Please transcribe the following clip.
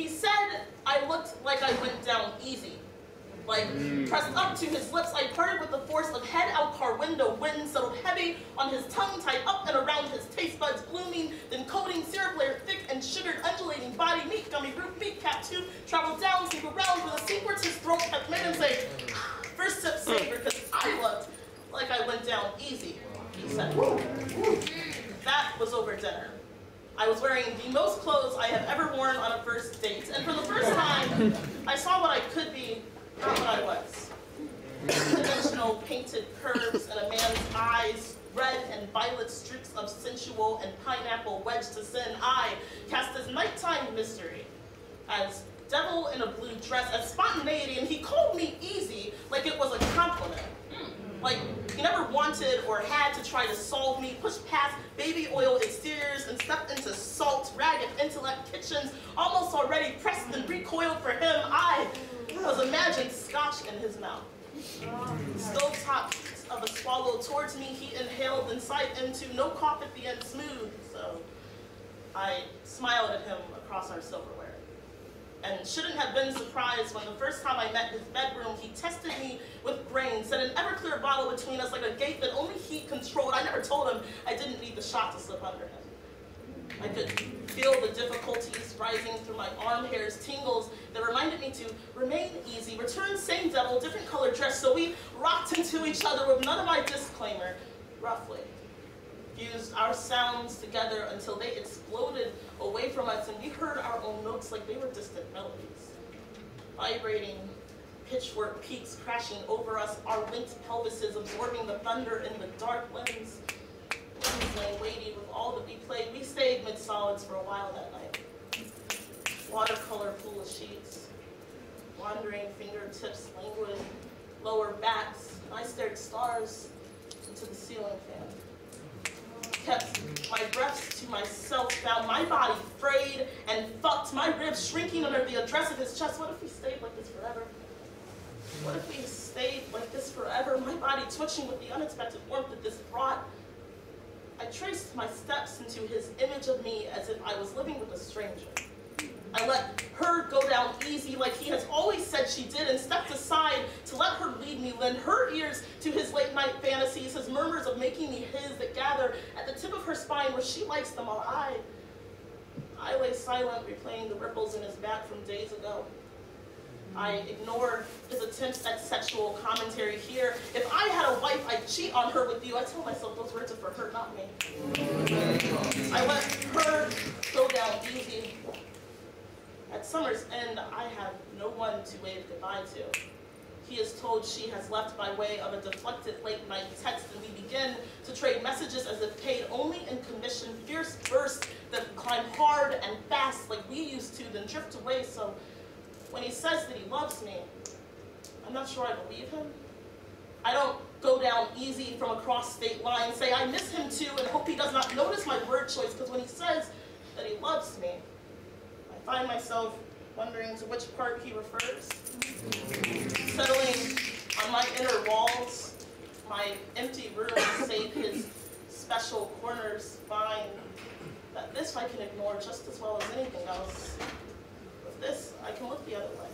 He said I looked like I went down easy. Like, pressed up to his lips, I parted with the force of head out car window, wind settled heavy on his tongue, tied up and around his taste buds, blooming, then coating, syrup layer thick and sugared, undulating body, meat, gummy root, meat, cap tube, traveled down, sneak around with a sequence his throat kept made him say, first sip savor, because I looked like I went down easy, he said. That was over dinner. I was wearing the most clothes I have ever worn on a first date, and for the first time, I saw what I could be, not what I was. Conventional painted curves in a man's eyes, red and violet streaks of sensual and pineapple wedged to sin. I cast as nighttime mystery, as devil in a blue dress, as spontaneity, and he called me easy like it was a compliment. Like he never wanted or had to try to solve me, push past baby oil exteriors and step into salt, ragged intellect kitchens, almost already pressed and recoiled for him. I was imagined scotch in his mouth. Stovetop of a swallow towards me, he inhaled and sighed into, no cough at the end, smooth. So I smiled at him across our silverware. And shouldn't have been surprised when the first time I met his bedroom, he tested me with grain, set an ever-clear bottle between us like a gate that only he controlled. I never told him I didn't need the shot to slip under him. I could feel the difficulties rising through my arm hairs, tingles that reminded me to remain easy, return same devil, different colored dress, so we rocked into each other with none of my disclaimer, roughly. Fused our sounds together until they exploded away from us and we heard our own notes like they were distant melodies. Vibrating pitchfork peaks crashing over us, our linked pelvises absorbing the thunder in the dark lens. Winds lay weighty with all that we played. We stayed mid-solids for a while that night. Watercolor pool of sheets, wandering fingertips languid, lower backs. I stared stars into the ceiling fan. Kept my breaths to myself, found my body frayed and fucked, my ribs shrinking under the address of his chest. What if we stayed like this forever? What if we stayed like this forever? My body twitching with the unexpected warmth that this brought. I traced my steps into his image of me as if I was living with a stranger. I let her go down easy like he has always said she did and stepped aside to let her lead me, lend her ears to his late night fantasies, his murmurs of making me his that gather at the tip of her spine where she likes them while I lay silent, replaying the ripples in his back from days ago. I ignored his attempts at sexual commentary here. If I had a wife, I'd cheat on her with you. I tell myself those words are for her, not me. I let her go down easy. At summer's end, I have no one to wave goodbye to. He is told she has left by way of a deflected late night text, and we begin to trade messages as if paid only in commission, fierce bursts that climb hard and fast like we used to, then drift away. So when he says that he loves me, I'm not sure I believe him. I don't go down easy from across state lines, say I miss him too, and hope he does not notice my word choice, because when he says that he loves me, I find myself wondering to which part he refers. Settling on my inner walls, my empty room, save his special corners, find that this I can ignore just as well as anything else. With this, I can look the other way.